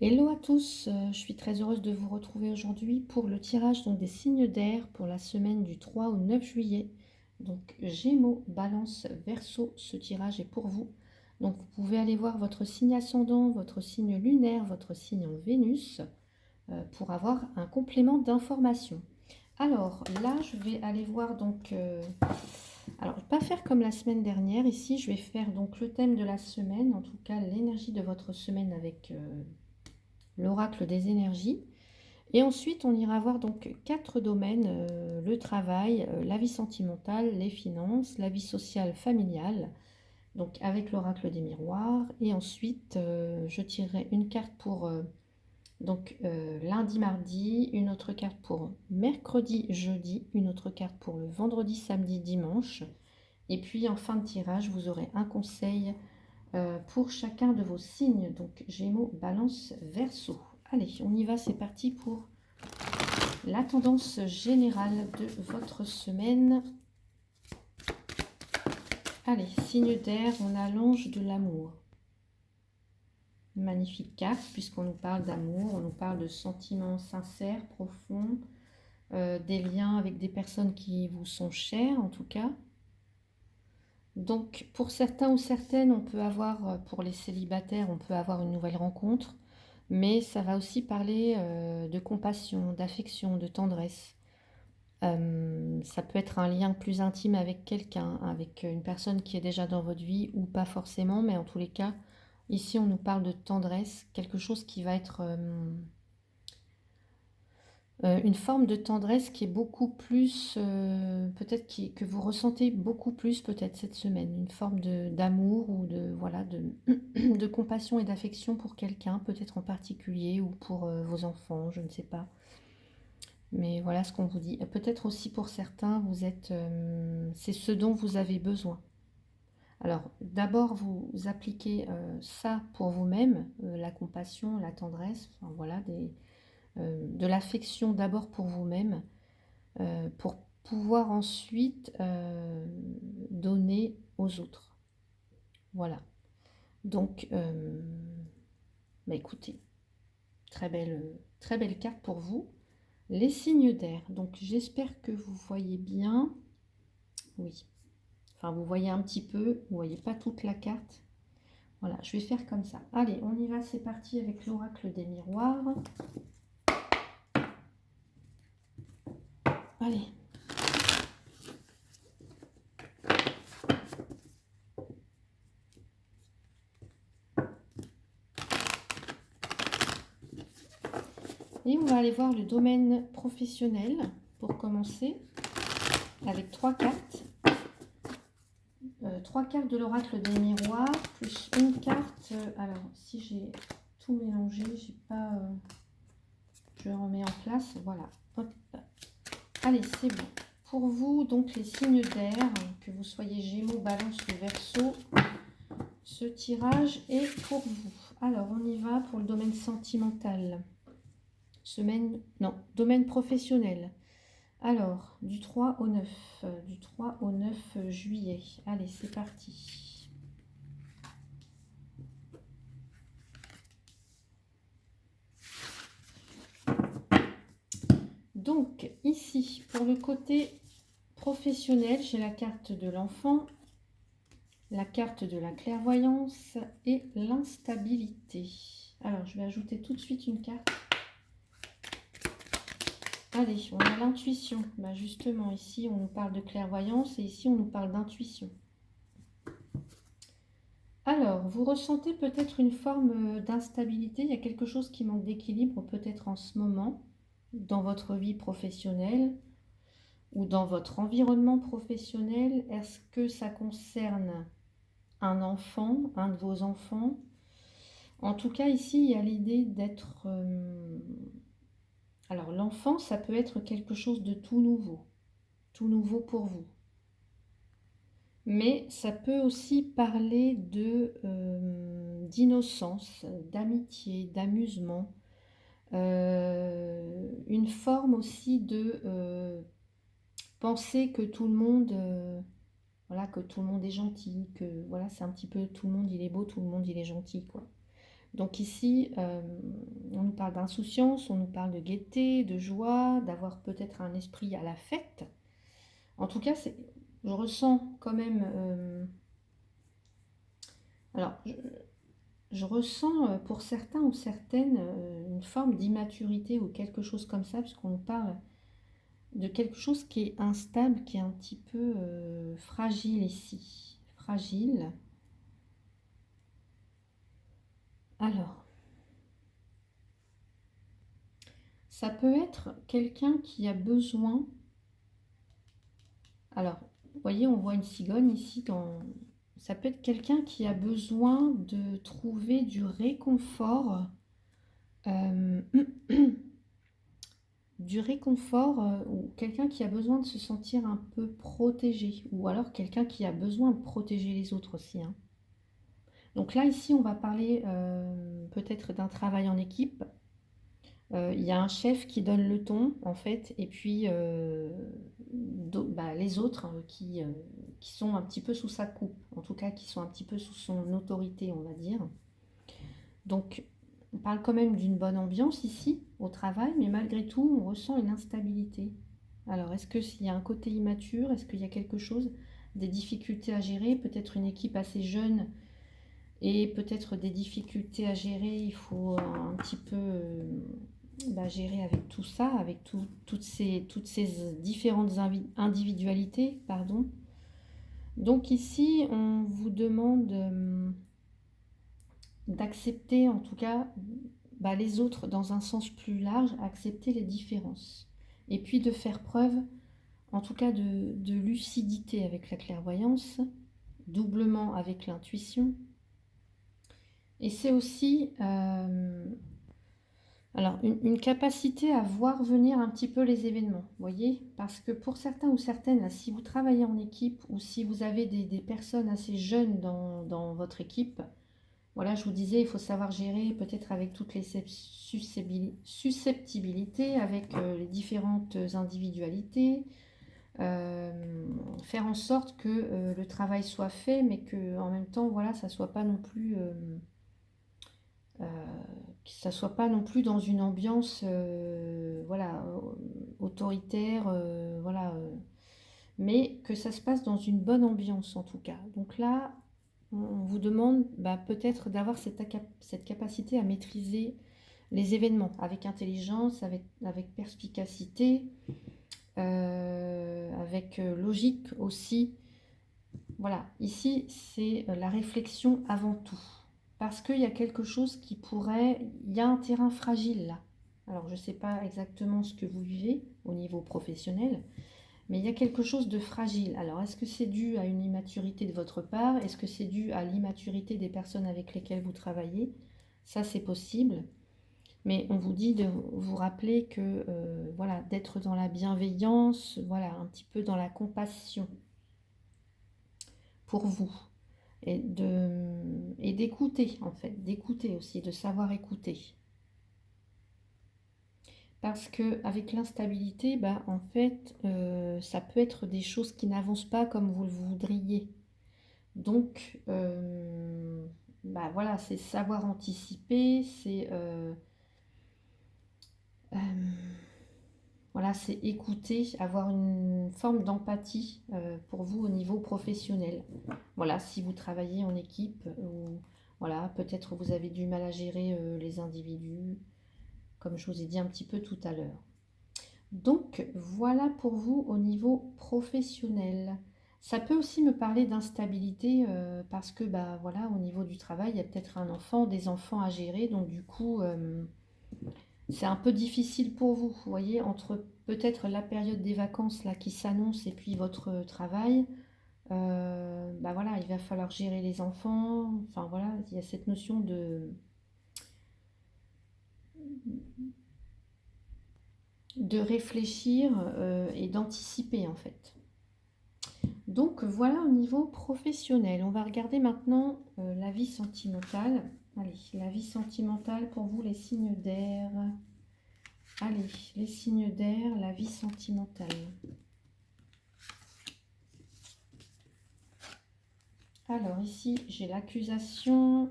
Hello à tous, je suis très heureuse de vous retrouver aujourd'hui pour le tirage donc des signes d'air pour la semaine du 3 au 9 juillet. Donc Gémeaux, Balance, Verseau, ce tirage est pour vous. Donc vous pouvez aller voir votre signe ascendant, votre signe lunaire, votre signe en Vénus pour avoir un complément d'information. Alors là, je vais aller voir donc... alors, je ne vais pas faire comme la semaine dernière. Ici, je vais faire donc le thème de la semaine, en tout cas l'énergie de votre semaine avec l'oracle des énergies. Et ensuite, on ira voir donc 4 domaines, le travail, la vie sentimentale, les finances, la vie sociale familiale, donc avec l'oracle des miroirs. Et ensuite, je tirerai une carte pour lundi, mardi, une autre carte pour mercredi, jeudi, une autre carte pour le vendredi, samedi, dimanche. Et puis en fin de tirage, vous aurez un conseil pour chacun de vos signes, donc Gémeaux, Balance, Verseau. Allez, on y va, c'est parti pour la tendance générale de votre semaine. Allez, signe d'air, on a l'ange de l'amour. Magnifique carte, puisqu'on nous parle d'amour, on nous parle de sentiments sincères, profonds, des liens avec des personnes qui vous sont chères en tout cas. Donc pour certains ou certaines, on peut avoir, pour les célibataires, on peut avoir une nouvelle rencontre, mais ça va aussi parler de compassion, d'affection, de tendresse. Ça peut être un lien plus intime avec quelqu'un, avec une personne qui est déjà dans votre vie ou pas forcément, mais en tous les cas, ici on nous parle de tendresse, quelque chose qui va être une forme de tendresse qui est beaucoup plus, peut-être que vous ressentez beaucoup plus peut-être cette semaine, une forme d'amour ou voilà, de compassion et d'affection pour quelqu'un, peut-être en particulier, ou pour vos enfants, je ne sais pas. Mais voilà ce qu'on vous dit. Peut-être aussi pour certains, c'est ce dont vous avez besoin. Alors, d'abord, vous appliquez ça pour vous-même, la compassion, la tendresse, enfin, voilà, de l'affection d'abord pour vous-même, pour pouvoir ensuite donner aux autres. Voilà. Donc, bah écoutez, très belle carte pour vous. Les signes d'air. Donc, j'espère que vous voyez bien. Oui. Enfin, vous voyez un petit peu. Vous voyez pas toute la carte. Voilà, je vais faire comme ça. Allez, on y va. C'est parti avec l'oracle des miroirs. Allez. Et on va aller voir le domaine professionnel pour commencer avec 3 cartes. 3 cartes de l'oracle des miroirs plus une carte. Alors, si j'ai tout mélangé, j'ai pas. Je remets en place. Voilà. Hop. Allez, c'est bon. Pour vous, donc les signes d'air, que vous soyez Gémeaux, Balance ou Verseau, ce tirage est pour vous. Alors, on y va pour le domaine sentimental. Domaine professionnel. Alors, du 3 au 9 juillet. Allez, c'est parti. Donc, ici, pour le côté professionnel, j'ai la carte de l'enfant, la carte de la clairvoyance et l'instabilité. Alors, je vais ajouter tout de suite une carte. Allez, on a l'intuition. Bah justement, ici, on nous parle de clairvoyance et ici, on nous parle d'intuition. Alors, vous ressentez peut-être une forme d'instabilité. Il y a quelque chose qui manque d'équilibre peut-être en ce moment dans votre vie professionnelle ou dans votre environnement professionnel. Est-ce que ça concerne un enfant, un de vos enfants? En tout cas, ici, il y a l'idée d'être... Alors, l'enfant, ça peut être quelque chose de tout nouveau pour vous. Mais ça peut aussi parler d'innocence, d'amitié, d'amusement, une forme aussi de penser que tout le monde, voilà, que tout le monde est gentil, que voilà, c'est un petit peu tout le monde il est beau, tout le monde il est gentil, quoi. Donc ici, on nous parle d'insouciance, on nous parle de gaieté, de joie, d'avoir peut-être un esprit à la fête. En tout cas, je ressens quand même... alors, je ressens pour certains ou certaines une forme d'immaturité ou quelque chose comme ça, puisqu'on nous parle de quelque chose qui est instable, qui est un petit peu fragile ici. Fragile. Alors, ça peut être quelqu'un qui a besoin... Alors, vous voyez, on voit une cigogne ici. Ça peut être quelqu'un qui a besoin de trouver du réconfort. Du réconfort ou quelqu'un qui a besoin de se sentir un peu protégé. Ou alors quelqu'un qui a besoin de protéger les autres aussi, hein. Donc là, ici, on va parler peut-être d'un travail en équipe. Il y a un chef qui donne le ton, en fait, et puis les autres qui sont un petit peu sous sa coupe, en tout cas qui sont un petit peu sous son autorité, on va dire. Donc, on parle quand même d'une bonne ambiance ici, au travail, mais malgré tout, on ressent une instabilité. Alors, est-ce qu'il y a un côté immature? Est-ce qu'il y a quelque chose, des difficultés à gérer? Peut-être une équipe assez jeune et peut-être des difficultés à gérer. Il faut un petit peu gérer avec tout ça, avec toutes ces différentes individualités, pardon. Donc ici, on vous demande d'accepter en tout cas les autres dans un sens plus large, accepter les différences. Et puis de faire preuve en tout cas de lucidité avec la clairvoyance, doublement avec l'intuition. Et c'est aussi alors une capacité à voir venir un petit peu les événements, voyez, parce que pour certains ou certaines, là, si vous travaillez en équipe ou si vous avez des personnes assez jeunes dans votre équipe, voilà, je vous disais, il faut savoir gérer peut-être avec toutes les susceptibilités, avec les différentes individualités, faire en sorte que le travail soit fait, mais que en même temps, voilà, ça soit pas non plus, que ça soit pas non plus dans une ambiance, voilà, autoritaire, voilà, mais que ça se passe dans une bonne ambiance en tout cas. Donc là, on vous demande peut-être d'avoir cette capacité à maîtriser les événements avec intelligence, avec perspicacité, avec logique aussi. Voilà, ici c'est la réflexion avant tout. Parce qu'il y a quelque chose qui pourrait... Il y a un terrain fragile là. Alors je ne sais pas exactement ce que vous vivez au niveau professionnel, mais il y a quelque chose de fragile. Alors est-ce que c'est dû à une immaturité de votre part? Est-ce que c'est dû à l'immaturité des personnes avec lesquelles vous travaillez? Ça c'est possible. Mais on vous dit de vous rappeler que voilà, d'être dans la bienveillance, voilà, un petit peu dans la compassion pour vous et d'écouter en fait, d'écouter aussi, de savoir écouter. Parce que avec l'instabilité, en fait, ça peut être des choses qui n'avancent pas comme vous le voudriez. Donc, voilà, c'est savoir anticiper, c'est voilà, c'est écouter, avoir une forme d'empathie pour vous au niveau professionnel. Voilà, si vous travaillez en équipe ou voilà, peut-être vous avez du mal à gérer les individus, comme je vous ai dit un petit peu tout à l'heure. Donc, voilà pour vous au niveau professionnel. Ça peut aussi me parler d'instabilité parce que, voilà, au niveau du travail, il y a peut-être un enfant, des enfants à gérer. Donc, du coup, c'est un peu difficile pour vous. Vous voyez, entre peut-être la période des vacances là qui s'annonce et puis votre travail, voilà, il va falloir gérer les enfants. Enfin, voilà, il y a cette notion de réfléchir et d'anticiper en fait. Donc voilà au niveau professionnel. On va regarder maintenant la vie sentimentale. Allez, la vie sentimentale pour vous, les signes d'air. Allez, les signes d'air, la vie sentimentale. Alors ici, j'ai l'accusation.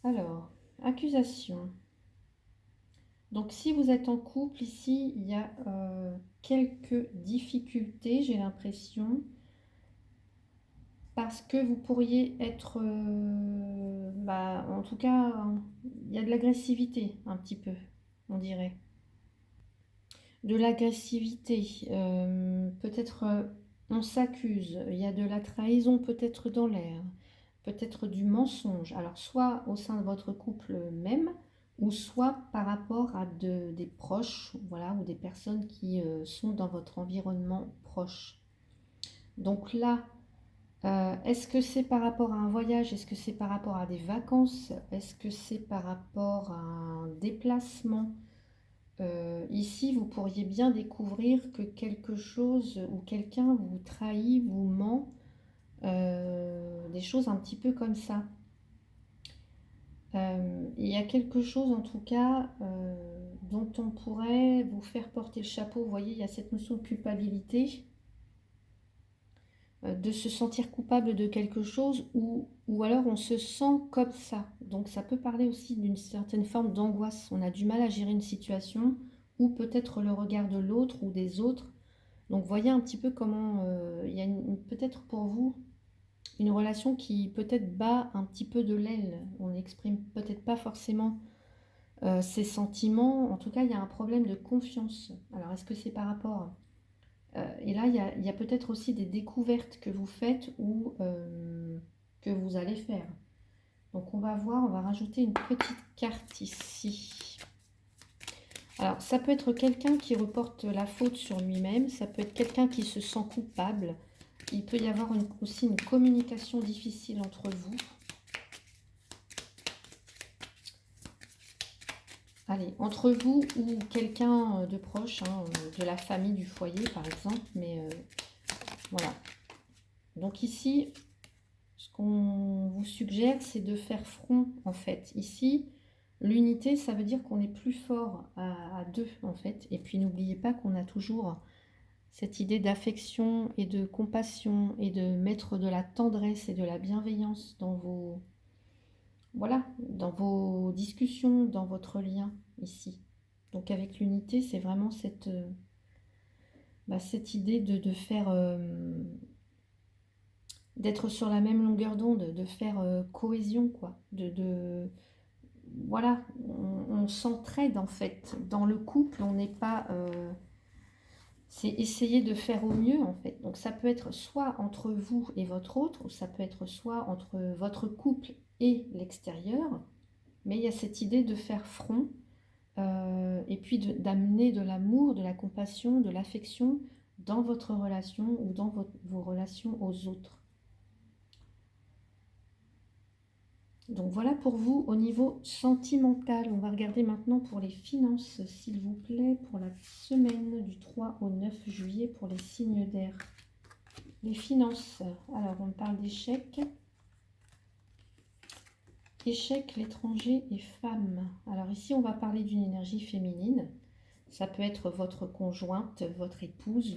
Alors, accusation. Donc, si vous êtes en couple, ici, il y a quelques difficultés, j'ai l'impression, parce que vous pourriez être, en tout cas, il y a de l'agressivité, un petit peu, on dirait. De l'agressivité, peut-être on s'accuse, il y a de la trahison peut-être dans l'air, peut-être du mensonge, alors soit au sein de votre couple même, ou soit par rapport à des proches, voilà, ou des personnes qui sont dans votre environnement proche. Donc là, est-ce que c'est par rapport à un voyage? Est-ce que c'est par rapport à des vacances? Est-ce que c'est par rapport à un déplacement? Ici, vous pourriez bien découvrir que quelque chose ou quelqu'un vous trahit, vous ment, des choses un petit peu comme ça. Il y a quelque chose en tout cas dont on pourrait vous faire porter le chapeau. Vous voyez, il y a cette notion de culpabilité, de se sentir coupable de quelque chose ou alors on se sent comme ça. Donc ça peut parler aussi d'une certaine forme d'angoisse. On a du mal à gérer une situation ou peut-être le regard de l'autre ou des autres. Donc voyez un petit peu comment il y a peut-être pour vous une relation qui peut-être bat un petit peu de l'aile. On n'exprime peut-être pas forcément ses sentiments. En tout cas, il y a un problème de confiance. Alors est-ce que c'est par rapport et là, il y a peut-être aussi des découvertes que vous faites ou que vous allez faire. Donc on va voir, on va rajouter une petite carte ici. Alors ça peut être quelqu'un qui reporte la faute sur lui-même, ça peut être quelqu'un qui se sent coupable. Il peut y avoir aussi une communication difficile entre vous. Allez, entre vous ou quelqu'un de proche, hein, de la famille, du foyer par exemple, mais voilà. Donc ici, ce qu'on vous suggère, c'est de faire front, en fait. Ici, l'unité, ça veut dire qu'on est plus fort à deux, en fait. Et puis, n'oubliez pas qu'on a toujours cette idée d'affection et de compassion et de mettre de la tendresse et de la bienveillance dans vos, voilà, dans vos discussions, dans votre lien, ici. Donc, avec l'unité, c'est vraiment cette idée de faire... d'être sur la même longueur d'onde, de faire cohésion, quoi. Voilà, on s'entraide en fait. Dans le couple, on n'est pas... c'est essayer de faire au mieux en fait. Donc ça peut être soit entre vous et votre autre, ou ça peut être soit entre votre couple et l'extérieur. Mais il y a cette idée de faire front et puis d'amener de l'amour, de la compassion, de l'affection dans votre relation ou dans vos relations aux autres. Donc voilà pour vous au niveau sentimental. On va regarder maintenant pour les finances, s'il vous plaît, pour la semaine du 3 au 9 juillet pour les signes d'air. Les finances, alors on parle d'échecs. Échecs, l'étranger et femme. Alors ici on va parler d'une énergie féminine. Ça peut être votre conjointe, votre épouse,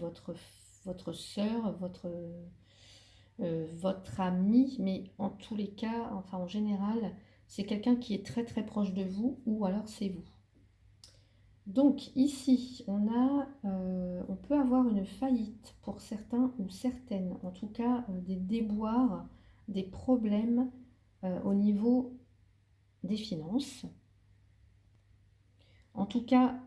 votre sœur, votre ami, mais en tous les cas, enfin en général, c'est quelqu'un qui est très très proche de vous ou alors c'est vous. Donc ici, on peut avoir une faillite pour certains ou certaines, en tout cas des déboires, des problèmes au niveau des finances. En tout cas,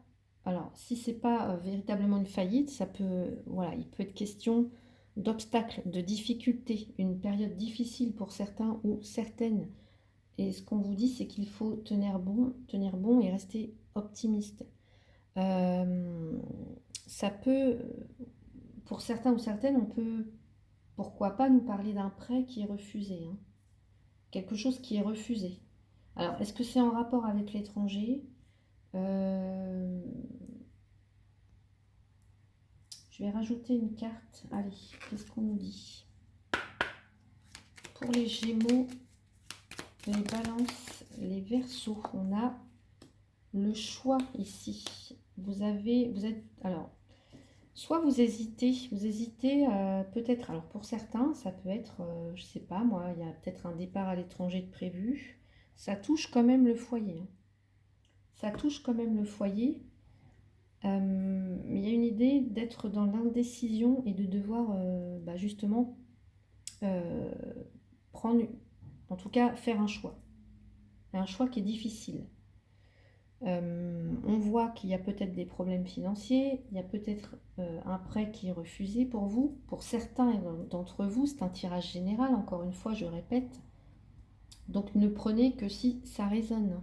alors si c'est pas véritablement une faillite, ça peut, voilà, il peut être question d'obstacles, de difficultés, une période difficile pour certains ou certaines. Et ce qu'on vous dit, c'est qu'il faut tenir bon et rester optimiste. Ça peut, pour certains ou certaines, on peut, pourquoi pas, nous parler d'un prêt qui est refusé, hein. Quelque chose qui est refusé. Alors, est-ce que c'est en rapport avec l'étranger? Je vais rajouter une carte. Allez, qu'est-ce qu'on nous dit? Pour les Gémeaux, les Balances, les Verseaux, on a le choix ici. Alors, soit vous hésitez peut-être, alors pour certains, ça peut être, je sais pas moi, il y a peut-être un départ à l'étranger de prévu, Ça touche quand même le foyer, hein. Ça touche quand même le foyer. Mais il y a une idée d'être dans l'indécision et de devoir justement euh, prendre, en tout cas faire un choix qui est difficile. On voit qu'il y a peut-être des problèmes financiers, il y a peut-être un prêt qui est refusé pour vous. Pour certains d'entre vous, c'est un tirage général, encore une fois, je répète. Donc ne prenez que si ça résonne.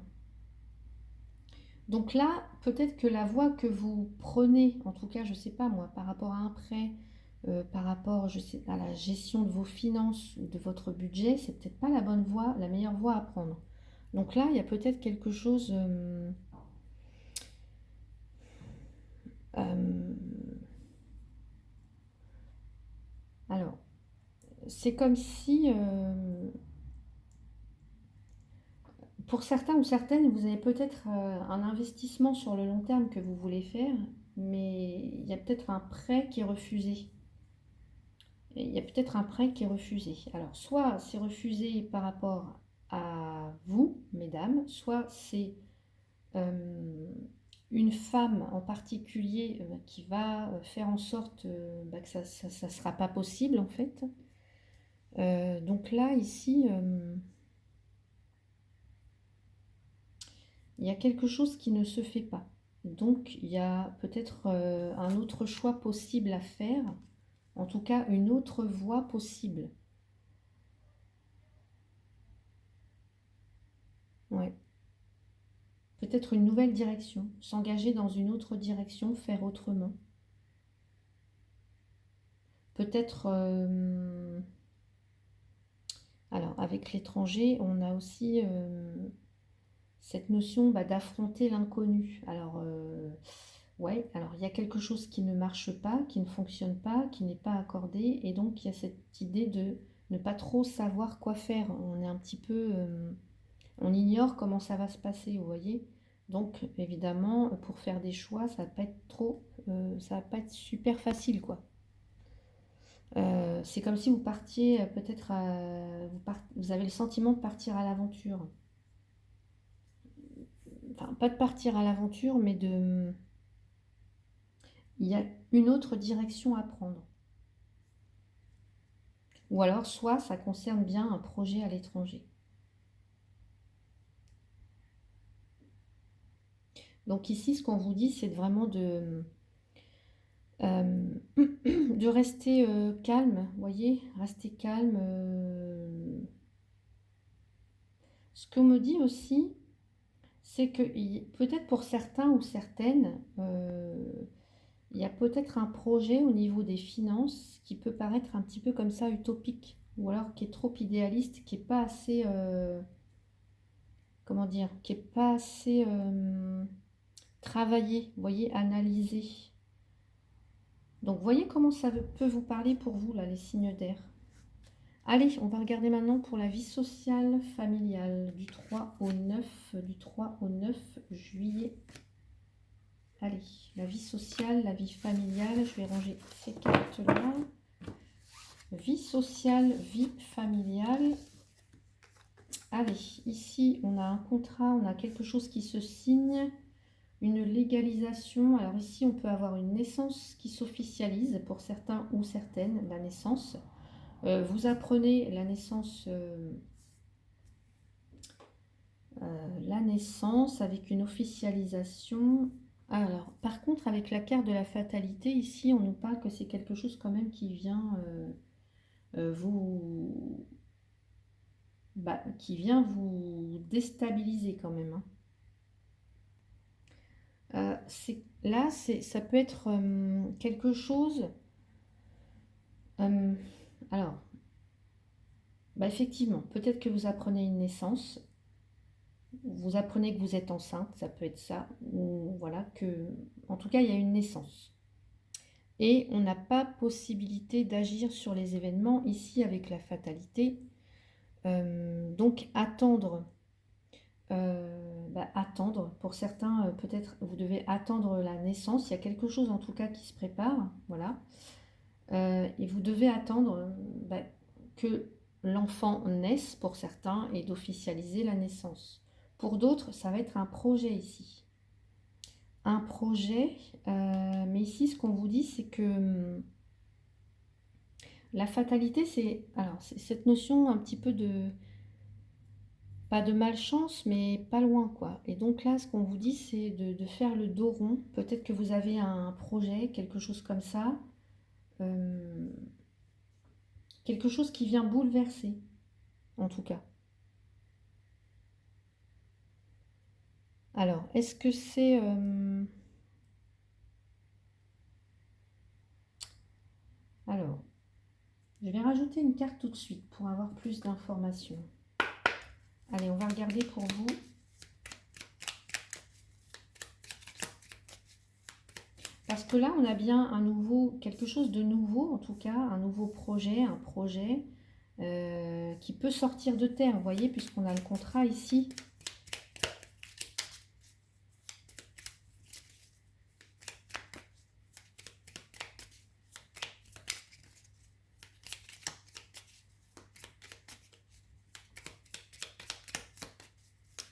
Donc là, peut-être que la voie que vous prenez, en tout cas, je ne sais pas moi, par rapport à un prêt, par rapport, je sais, à la gestion de vos finances ou de votre budget, c'est peut-être pas la bonne voie, la meilleure voie à prendre. Donc là, il y a peut-être quelque chose. Euh, alors, c'est comme si, pour certains ou certaines, vous avez peut-être un investissement sur le long terme que vous voulez faire, mais il y a peut-être un prêt qui est refusé. Et il y a peut-être un prêt qui est refusé. Alors, soit c'est refusé par rapport à vous, mesdames, soit c'est euh, une femme en particulier qui va faire en sorte que ça ne sera pas possible en fait. Donc là, ici, il y a quelque chose qui ne se fait pas. Donc il y a peut-être un autre choix possible à faire, en tout cas une autre voie possible. Ouais. Peut-être une nouvelle direction, s'engager dans une autre direction, faire autrement. Peut-être, alors avec l'étranger, on a aussi cette notion d'affronter l'inconnu. Alors, ouais, alors il y a quelque chose qui ne marche pas, qui ne fonctionne pas, qui n'est pas accordé, et donc il y a cette idée de ne pas trop savoir quoi faire. On est un petit peu, on ignore comment ça va se passer, vous voyez. Donc évidemment, pour faire des choix, ça va pas être trop, ça va pas être super facile, quoi. C'est comme si vous partiez peut-être, vous avez le sentiment de partir à l'aventure. Enfin, pas de partir à l'aventure, mais il y a une autre direction à prendre. Ou alors, soit ça concerne bien un projet à l'étranger. Donc ici, ce qu'on vous dit, c'est vraiment euh, de rester calme, vous voyez, rester calme. Ce qu'on me dit aussi, c'est que peut-être pour certains ou certaines, il y a peut-être un projet au niveau des finances qui peut paraître un petit peu comme ça utopique, ou alors qui est trop idéaliste, qui n'est pas assez, comment dire, qui n'est pas assez travaillé, vous voyez, analysé. Donc voyez comment ça peut vous parler pour vous, là, les signes d'air. Allez, on va regarder maintenant pour la vie sociale familiale du 3 au 9 juillet. Allez, la vie sociale, la vie familiale, je vais ranger ces cartes-là. Vie sociale, vie familiale. Allez, ici, on a un contrat, on a quelque chose qui se signe, une légalisation. Alors ici, on peut avoir une naissance qui s'officialise pour certains ou certaines, la naissance. Vous apprenez la naissance avec une officialisation. Alors, par contre, avec la carte de la fatalité, ici, on nous parle que c'est quelque chose quand même qui vient vous vous déstabiliser quand même, hein. Là, ça peut être quelque chose. euh, alors, effectivement, peut-être que vous apprenez une naissance, vous apprenez que vous êtes enceinte, ça peut être ça, ou voilà, en tout cas, il y a une naissance. Et on n'a pas possibilité d'agir sur les événements ici avec la fatalité. Donc, attendre. Pour certains, peut-être vous devez attendre la naissance. Il y a quelque chose en tout cas qui se prépare, voilà. Et vous devez attendre que l'enfant naisse pour certains et d'officialiser la naissance. Pour d'autres, ça va être un projet ici. Un projet, mais ici, ce qu'on vous dit, c'est que la fatalité, c'est cette notion un petit peu de, pas de malchance, mais pas loin, quoi. Et donc là, ce qu'on vous dit, c'est de faire le dos rond. Peut-être que vous avez un projet, quelque chose comme ça, quelque chose qui vient bouleverser, en tout cas. Alors, est-ce que c'est... Alors, je vais rajouter une carte tout de suite pour avoir plus d'informations. Allez, on va regarder pour vous. Parce que là, on a bien un nouveau, quelque chose de nouveau, en tout cas, un nouveau projet, un projet qui peut sortir de terre, vous voyez, puisqu'on a le contrat ici.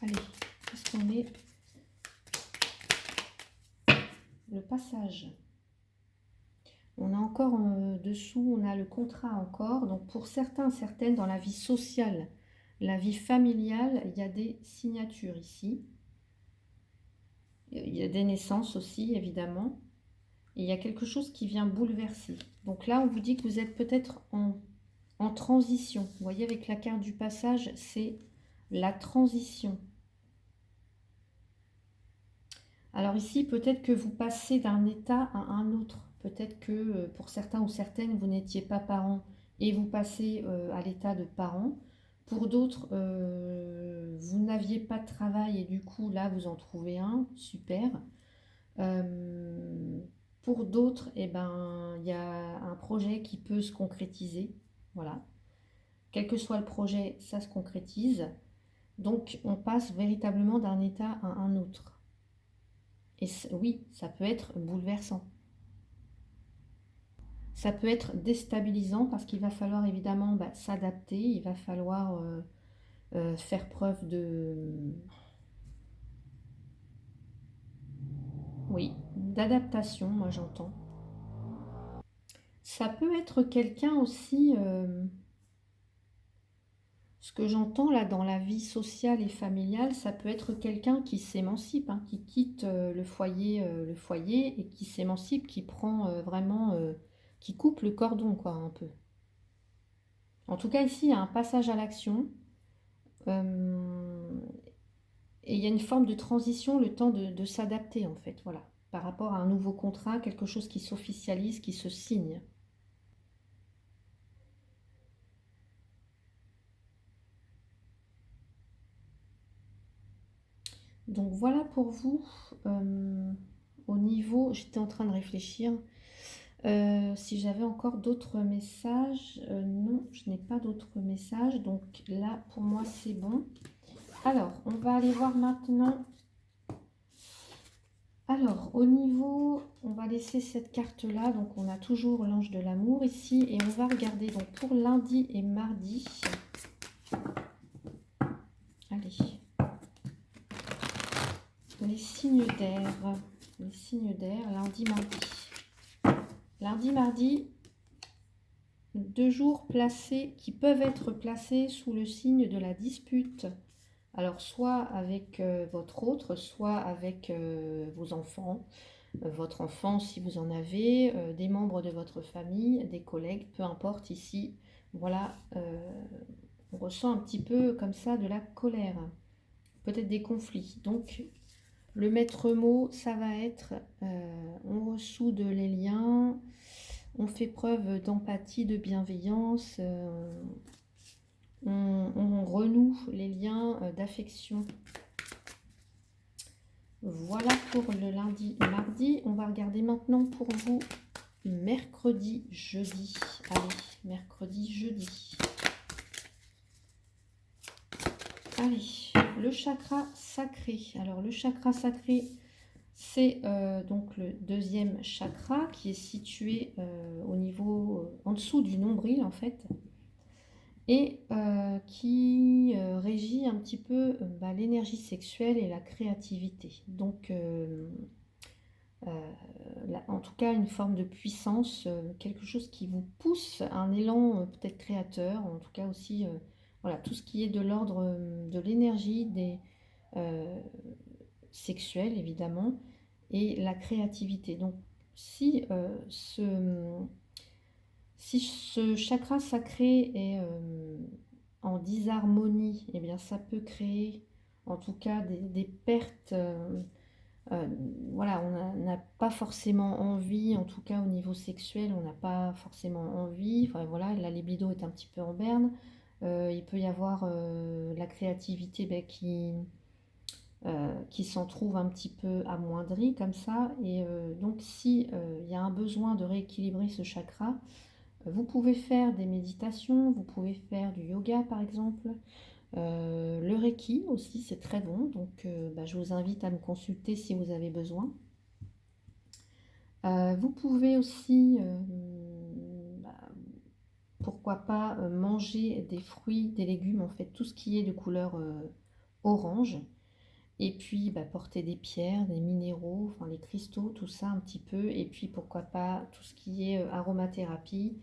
Allez, qu'est-ce qu'on est? Le passage. On a encore dessous, on a le contrat encore. Donc pour certains, certaines, dans la vie sociale, la vie familiale, il y a des signatures ici. Il y a des naissances aussi, évidemment. Et il y a quelque chose qui vient bouleverser. Donc là, on vous dit que vous êtes peut-être en transition. Vous voyez, avec la carte du passage, c'est la transition. Alors ici, peut-être que vous passez d'un état à un autre. Peut-être que pour certains ou certaines, vous n'étiez pas parent et vous passez à l'état de parent. Pour d'autres, vous n'aviez pas de travail et du coup, là, vous en trouvez un. Super. Pour d'autres, eh ben, il y a un projet qui peut se concrétiser. Voilà. Quel que soit le projet, ça se concrétise. Donc, on passe véritablement d'un état à un autre. Et oui, ça peut être bouleversant. Ça peut être déstabilisant parce qu'il va falloir évidemment s'adapter, il va falloir faire preuve de, oui, d'adaptation, moi j'entends. Ça peut être quelqu'un aussi, ce que j'entends là dans la vie sociale et familiale, ça peut être quelqu'un qui s'émancipe, hein, qui quitte le foyer et qui s'émancipe, qui prend vraiment, qui coupe le cordon, quoi, un peu. En tout cas, ici, il y a un passage à l'action. euh, et il y a une forme de transition, le temps de s'adapter, en fait, voilà. Par rapport à un nouveau contrat, quelque chose qui s'officialise, qui se signe. Donc voilà pour vous. Au niveau, j'étais en train de réfléchir. Si j'avais encore d'autres messages, non, je n'ai pas d'autres messages. Donc là, pour moi, c'est bon. Alors, on va aller voir maintenant. Alors, au niveau, on va laisser cette carte-là. Donc, on a toujours l'ange de l'amour ici. Et on va regarder donc pour lundi et mardi. Allez. Les signes d'air. Les signes d'air, lundi, mardi. Lundi, mardi, 2 jours placés qui peuvent être placés sous le signe de la dispute. Alors, soit avec votre autre, soit avec vos enfants, votre enfant si vous en avez, des membres de votre famille, des collègues, peu importe ici. Voilà, on ressent un petit peu comme ça de la colère, peut-être des conflits. Donc, le maître mot, ça va être on ressoude les liens, on fait preuve d'empathie, de bienveillance, on renoue les liens d'affection. Voilà pour le lundi, mardi. On va regarder maintenant pour vous mercredi, jeudi. Allez, mercredi, jeudi. Allez, le chakra sacré. Alors, le chakra sacré, c'est donc le deuxième chakra qui est situé au niveau, en dessous du nombril en fait. et qui régit un petit peu l'énergie sexuelle et la créativité. Donc, en tout cas, une forme de puissance, quelque chose qui vous pousse, un élan peut-être créateur, en tout cas aussi, voilà, tout ce qui est de l'ordre de l'énergie, euh, sexuelle évidemment, et la créativité. Donc, si, si ce chakra sacré est en disharmonie, eh bien ça peut créer en tout cas des pertes. Euh, voilà, on n'a pas forcément envie, en tout cas au niveau sexuel, on n'a pas forcément envie. Enfin voilà, la libido est un petit peu en berne. Il peut y avoir la créativité qui s'en trouve un petit peu amoindrie comme ça. Et donc si il y a un besoin de rééquilibrer ce chakra, vous pouvez faire des méditations, vous pouvez faire du yoga par exemple. Le Reiki aussi, c'est très bon, donc je vous invite à me consulter si vous avez besoin. Vous pouvez aussi, bah, pourquoi pas, manger des fruits, des légumes, en fait, tout ce qui est de couleur orange. Et puis, porter des pierres, des minéraux, enfin les cristaux, tout ça un petit peu. Et puis, pourquoi pas, tout ce qui est aromathérapie.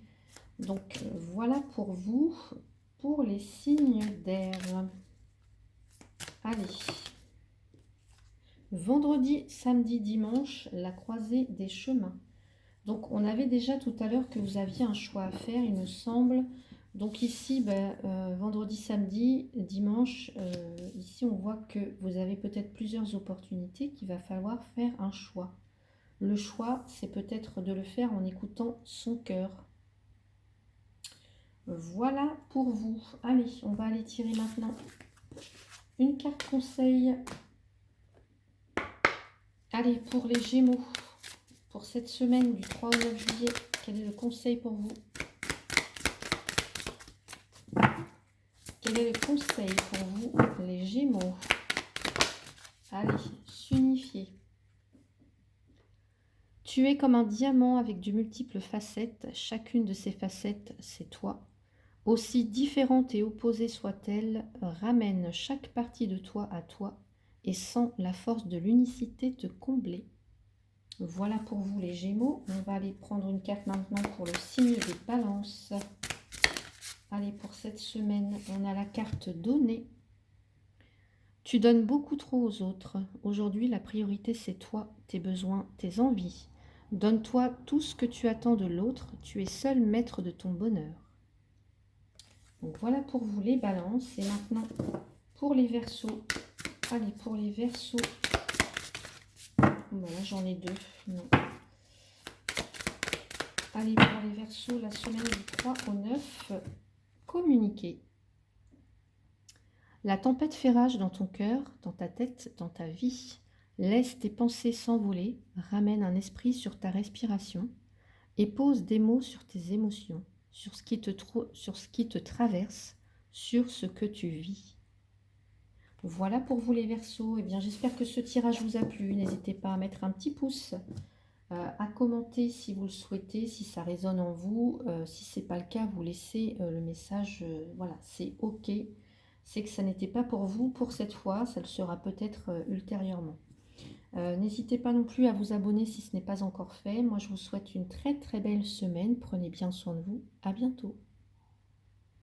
Donc, voilà pour vous, pour les signes d'air. Allez. Vendredi, samedi, dimanche, la croisée des chemins. Donc, on avait déjà tout à l'heure que vous aviez un choix à faire, il me semble. Donc ici, vendredi, samedi, dimanche, ici on voit que vous avez peut-être plusieurs opportunités qu'il va falloir faire un choix. Le choix, c'est peut-être de le faire en écoutant son cœur. Voilà pour vous. Allez, on va aller tirer maintenant une carte conseil. Allez, pour les Gémeaux, pour cette semaine du 3 au 9 juillet, quel est le conseil pour vous? Quel est le conseil pour vous, les Gémeaux? Allez, s'unifier. Tu es comme un diamant avec de multiples facettes. Chacune de ces facettes, c'est toi. Aussi différente et opposée soit-elle, ramène chaque partie de toi à toi et sens la force de l'unicité te combler. Voilà pour vous les Gémeaux. On va aller prendre une carte maintenant pour le signe des Balances. Allez, pour cette semaine, on a la carte Donner. Tu donnes beaucoup trop aux autres. Aujourd'hui, la priorité, c'est toi, tes besoins, tes envies. Donne-toi tout ce que tu attends de l'autre. Tu es seul maître de ton bonheur. Donc voilà pour vous les Balances. Et maintenant, pour les Verseaux. Allez, pour les Verseaux. Voilà, j'en ai deux. Non. Allez, pour les Verseaux, la semaine du 3 au 9, communiquer. La tempête fait rage dans ton cœur, dans ta tête, dans ta vie. Laisse tes pensées s'envoler, ramène un esprit sur ta respiration et pose des mots sur tes émotions, sur ce qui te traverse, sur ce que tu vis. Voilà pour vous les Verseaux. Eh bien, j'espère que ce tirage vous a plu. N'hésitez pas à mettre un petit pouce, à commenter si vous le souhaitez, si ça résonne en vous. Si ce n'est pas le cas, vous laissez le message. Voilà, c'est OK. C'est que ça n'était pas pour vous pour cette fois. Ça le sera peut-être ultérieurement. N'hésitez pas non plus à vous abonner si ce n'est pas encore fait. Moi, je vous souhaite une très très belle semaine. Prenez bien soin de vous. À bientôt.